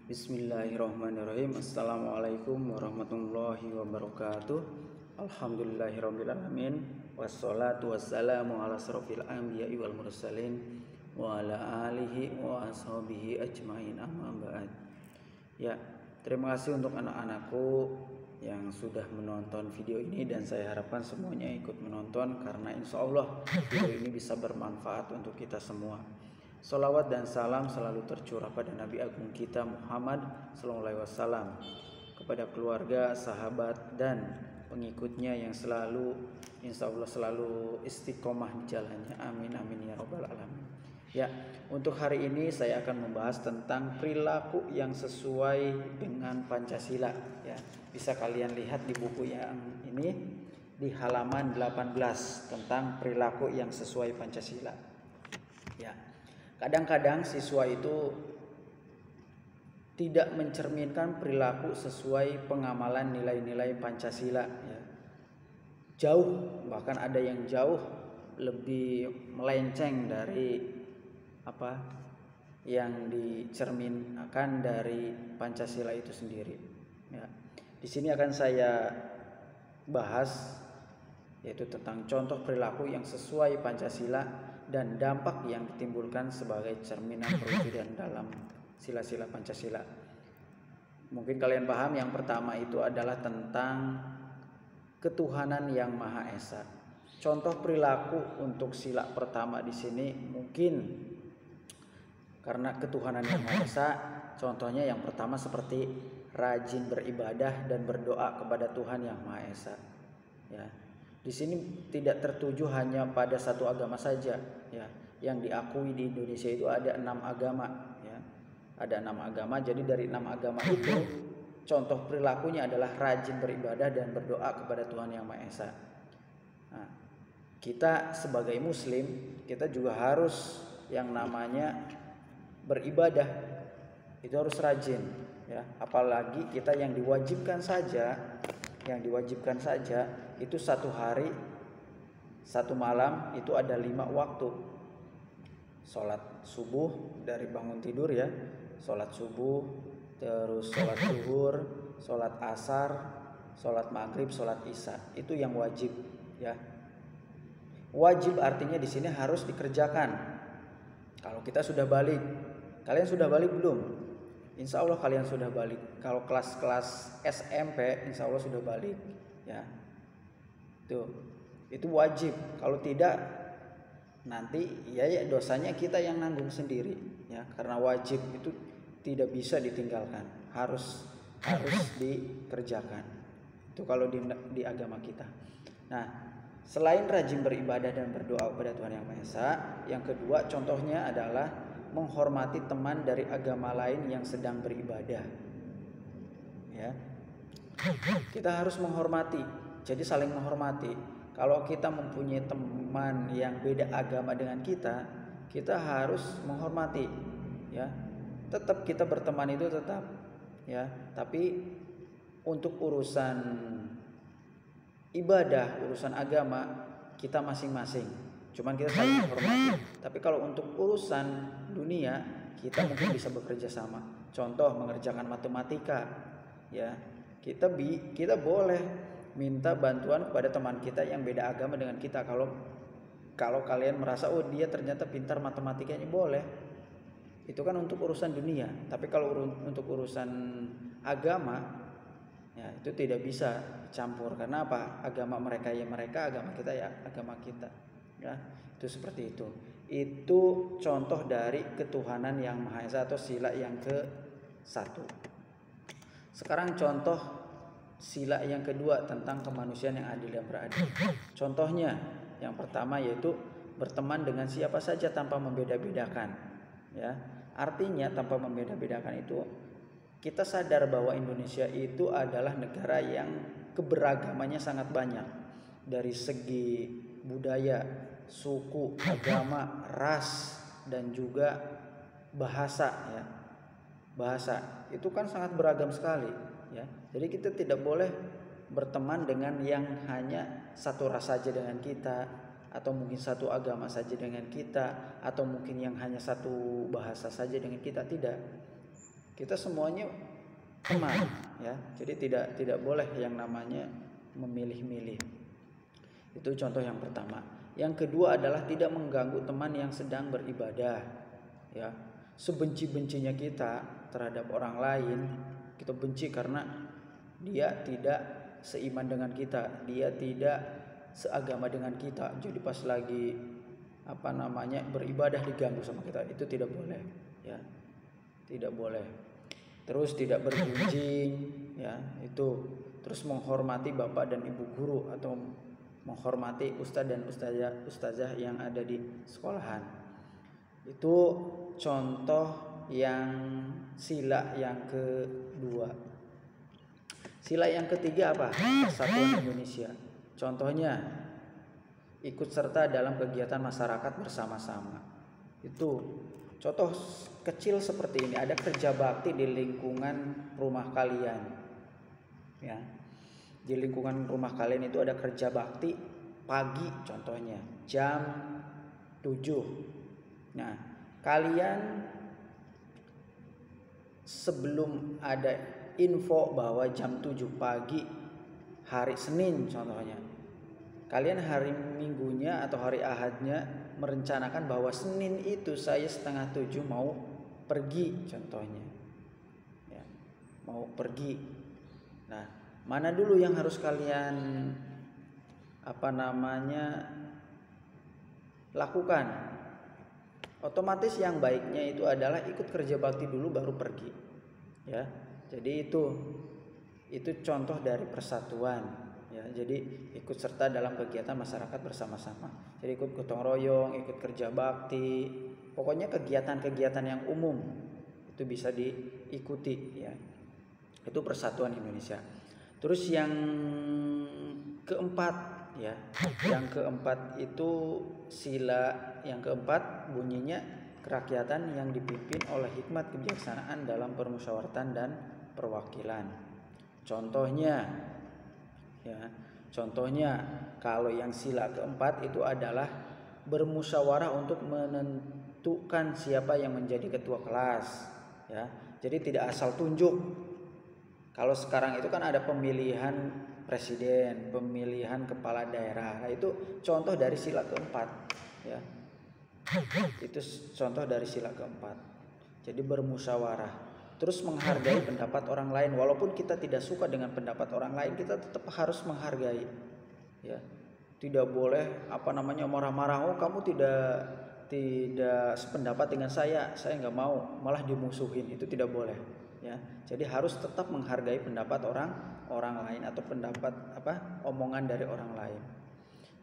Bismillahirrahmanirrahim. Assalamualaikum warahmatullahi wabarakatuh. Alhamdulillahirrabbilalamin. Wassalatu wassalamu ala asrofil anbiya'i wal mursalin wa ala alihi wa ashabihi ajmain, amma ba'd. Ya, terima kasih untuk anak-anakku yang sudah menonton video ini, dan saya harapkan semuanya ikut menonton karena insya Allah video ini bisa bermanfaat untuk kita semua. Salawat dan salam selalu tercurah pada Nabi Agung kita Muhammad SAW, kepada keluarga, sahabat, dan pengikutnya yang selalu insya Allah selalu istiqomah di jalannya. Amin amin ya robbal alamin. Ya, untuk hari ini saya akan membahas tentang perilaku yang sesuai dengan Pancasila. Ya, bisa kalian lihat di buku yang ini di halaman 18 tentang perilaku yang sesuai Pancasila. Ya. Kadang-kadang siswa itu tidak mencerminkan perilaku sesuai pengamalan nilai-nilai Pancasila, ya. Jauh, bahkan ada yang jauh lebih melenceng dari apa yang dicerminkan dari Pancasila itu sendiri. Ya. Di sini akan saya bahas yaitu tentang contoh perilaku yang sesuai Pancasila dan dampak yang ditimbulkan sebagai cerminan perwujudan dalam sila-sila Pancasila. Mungkin kalian paham, yang pertama itu adalah tentang ketuhanan yang Maha Esa. Contoh perilaku untuk sila pertama di sini mungkin karena ketuhanan yang Maha Esa, contohnya yang pertama seperti rajin beribadah dan berdoa kepada Tuhan yang Maha Esa. Ya. Di sini tidak tertuju hanya pada satu agama saja, ya. Yang diakui di Indonesia itu ada 6 agama, ya. Ada 6 agama. Jadi dari 6 agama itu contoh perilakunya adalah rajin beribadah dan berdoa kepada Tuhan yang Maha Esa. Nah, kita sebagai Muslim, kita juga harus yang namanya beribadah itu harus rajin, ya. Apalagi kita yang diwajibkan saja itu satu hari satu malam itu ada 5 waktu. Sholat subuh dari bangun tidur, ya, sholat subuh, terus sholat zuhur, sholat asar, sholat maghrib, sholat isya, itu yang wajib, ya. Wajib artinya di sini harus dikerjakan. Kalau kita sudah balik, kalian sudah balik belum? Insya Allah kalian sudah balik. Kalau kelas-kelas SMP, insya Allah sudah balik, ya. Itu wajib. Kalau tidak, nanti ya dosanya kita yang nanggung sendiri, ya. Karena wajib itu tidak bisa ditinggalkan, harus dikerjakan. Itu kalau di agama kita. Nah, selain rajin beribadah dan berdoa kepada Tuhan yang Maha Esa, yang kedua contohnya adalah menghormati teman dari agama lain yang sedang beribadah, ya. Kita harus menghormati, jadi saling menghormati. Kalau kita mempunyai teman yang beda agama dengan kita, kita harus menghormati, ya. Tetap kita berteman itu tetap, ya. Tapi untuk urusan ibadah, urusan agama, kita masing-masing. Cuman kita saling menghormati. Tapi kalau untuk urusan dunia, kita mungkin bisa bekerja sama. Contoh mengerjakan matematika, ya. Kita boleh minta bantuan kepada teman kita yang beda agama dengan kita. Kalau kalian merasa dia ternyata pintar matematikanya, boleh. Itu kan untuk urusan dunia. Tapi kalau untuk urusan agama, ya itu tidak bisa campur. Karena apa? Agama mereka ya mereka, agama kita ya agama kita. Ya, itu seperti itu. Itu contoh dari ketuhanan yang Maha Esa atau sila yang ke-1. Sekarang contoh sila yang kedua tentang kemanusiaan yang adil dan beradil. Contohnya yang pertama yaitu berteman dengan siapa saja tanpa membeda-bedakan, ya. Artinya tanpa membeda-bedakan itu kita sadar bahwa Indonesia itu adalah negara yang keberagamannya sangat banyak dari segi budaya, suku, agama, ras, dan juga bahasa, ya. Bahasa itu kan sangat beragam sekali, ya. Jadi kita tidak boleh berteman dengan yang hanya satu ras saja dengan kita, atau mungkin satu agama saja dengan kita, atau mungkin yang hanya satu bahasa saja dengan kita. Tidak. Kita semuanya teman, ya. Jadi tidak boleh yang namanya memilih-milih. Itu contoh yang pertama. Yang kedua adalah tidak mengganggu teman yang sedang beribadah, ya. Sebenci-bencinya kita terhadap orang lain, kita benci karena dia tidak seiman dengan kita, dia tidak seagama dengan kita. Jadi pas lagi beribadah diganggu sama kita, itu tidak boleh, ya. Tidak boleh. Terus tidak bergunjing, ya, itu. Terus menghormati bapak dan ibu guru atau menghormati ustadz dan ustazah yang ada di sekolahan. Itu contoh yang sila yang kedua. Sila yang ketiga apa? Persatuan Indonesia. Contohnya ikut serta dalam kegiatan masyarakat bersama-sama. Itu contoh kecil seperti ini. Ada kerja bakti di lingkungan rumah kalian, ya. Di lingkungan rumah kalian itu ada kerja bakti pagi, contohnya jam 7. Nah, kalian sebelum ada info bahwa jam 7 pagi hari Senin contohnya, kalian hari Minggunya atau hari Ahadnya merencanakan bahwa Senin itu saya 6:30 mau pergi contohnya, ya, mau pergi. Nah, mana dulu yang harus kalian lakukan? Otomatis yang baiknya itu adalah ikut kerja bakti dulu baru pergi, ya. Jadi itu contoh dari persatuan. Ya, jadi ikut serta dalam kegiatan masyarakat bersama-sama. Jadi ikut gotong royong, ikut kerja bakti, pokoknya kegiatan-kegiatan yang umum itu bisa diikuti, ya. Itu persatuan Indonesia. Terus yang keempat, ya. Yang keempat itu sila yang keempat bunyinya kerakyatan yang dipimpin oleh hikmat kebijaksanaan dalam permusyawaratan dan perwakilan. Contohnya, ya, contohnya kalau yang sila keempat itu adalah bermusyawarah untuk menentukan siapa yang menjadi ketua kelas, ya. Jadi tidak asal tunjuk. Kalau sekarang itu kan ada pemilihan presiden, pemilihan kepala daerah. Nah, itu contoh dari sila keempat, ya. Itu contoh dari sila keempat. Jadi bermusyawarah. Terus menghargai pendapat orang lain, walaupun kita tidak suka dengan pendapat orang lain, kita tetap harus menghargai, ya. Tidak boleh marah-marah, oh kamu tidak sependapat dengan saya nggak mau, malah dimusuhin. Itu tidak boleh, ya. Jadi harus tetap menghargai pendapat orang lain atau pendapat omongan dari orang lain.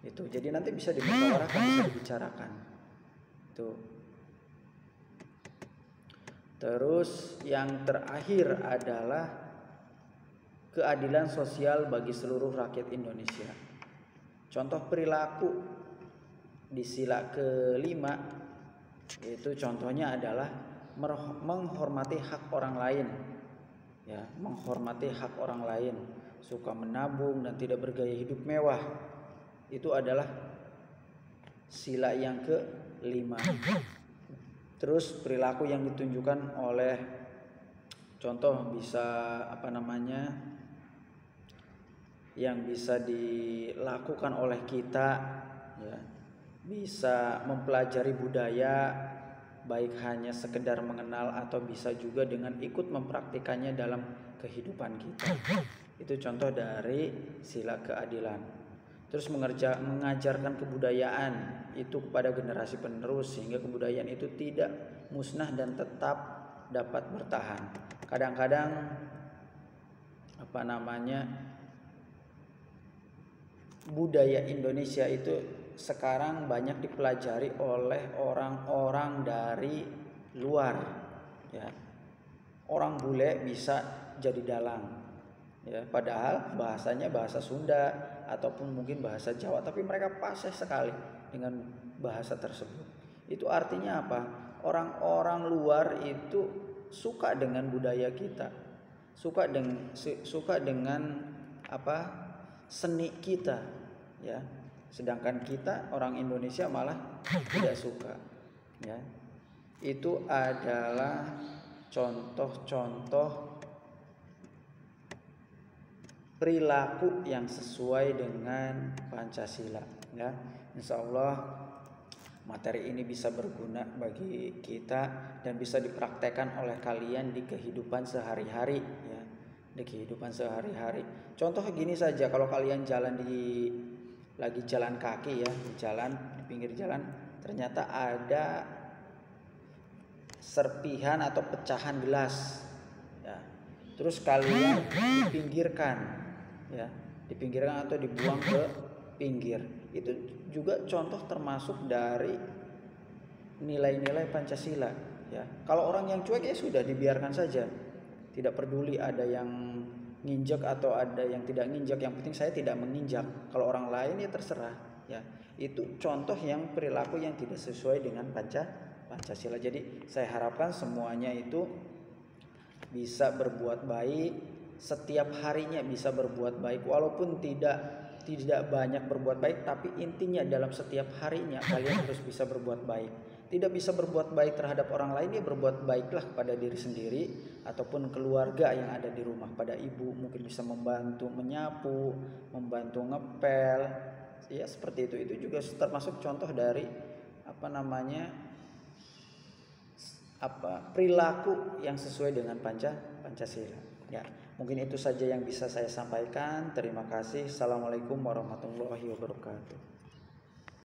Itu jadi nanti bisa dimusyawarahkan, bisa dibicarakan. Itu. Terus yang terakhir adalah keadilan sosial bagi seluruh rakyat Indonesia. Contoh perilaku di sila kelima itu contohnya adalah menghormati hak orang lain, ya, menghormati hak orang lain, suka menabung dan tidak bergaya hidup mewah. Itu adalah sila yang kelima. Terus perilaku yang ditunjukkan oleh contoh bisa yang bisa dilakukan oleh kita, ya, bisa mempelajari budaya, baik hanya sekedar mengenal atau bisa juga dengan ikut mempraktikannya dalam kehidupan kita. Itu contoh dari sila keadilan. Terus mengajarkan kebudayaan itu kepada generasi penerus sehingga kebudayaan itu tidak musnah dan tetap dapat bertahan. Kadang-kadang budaya Indonesia itu sekarang banyak dipelajari oleh orang-orang dari luar, ya. Orang bule bisa jadi dalang, ya, padahal bahasanya bahasa Sunda ataupun mungkin bahasa Jawa, tapi mereka fasih sekali dengan bahasa tersebut. Itu artinya apa? Orang-orang luar itu suka dengan budaya kita, suka dengan seni kita, ya. Sedangkan kita orang Indonesia malah tidak suka, ya. Itu adalah contoh-contoh perilaku yang sesuai dengan Pancasila ya. Insya Allah materi ini bisa berguna bagi kita dan bisa dipraktekkan oleh kalian di kehidupan sehari-hari ya, di kehidupan sehari-hari. Contoh gini saja, kalau kalian lagi jalan kaki ya, di pinggir jalan, ternyata ada serpihan atau pecahan gelas ya. Terus kalian dipinggirkan atau dibuang ke pinggir. Itu juga contoh termasuk dari nilai-nilai Pancasila ya. Kalau orang yang cuek ya sudah dibiarkan saja, tidak peduli ada yang nginjak atau ada yang tidak nginjak, yang penting saya tidak menginjak. Kalau orang lain ya terserah ya. Itu contoh yang perilaku yang tidak sesuai dengan Pancasila. Jadi saya harapkan semuanya itu bisa berbuat baik, setiap harinya bisa berbuat baik, walaupun tidak banyak berbuat baik, tapi intinya dalam setiap harinya kalian harus bisa berbuat baik. Tidak bisa berbuat baik terhadap orang lain, ya berbuat baiklah kepada diri sendiri ataupun keluarga yang ada di rumah. Pada ibu mungkin bisa membantu menyapu, membantu ngepel, ya seperti itu. Itu juga termasuk contoh dari perilaku yang sesuai dengan Pancasila ya. Mungkin itu saja yang bisa saya sampaikan. Terima kasih. Assalamualaikum warahmatullahi wabarakatuh.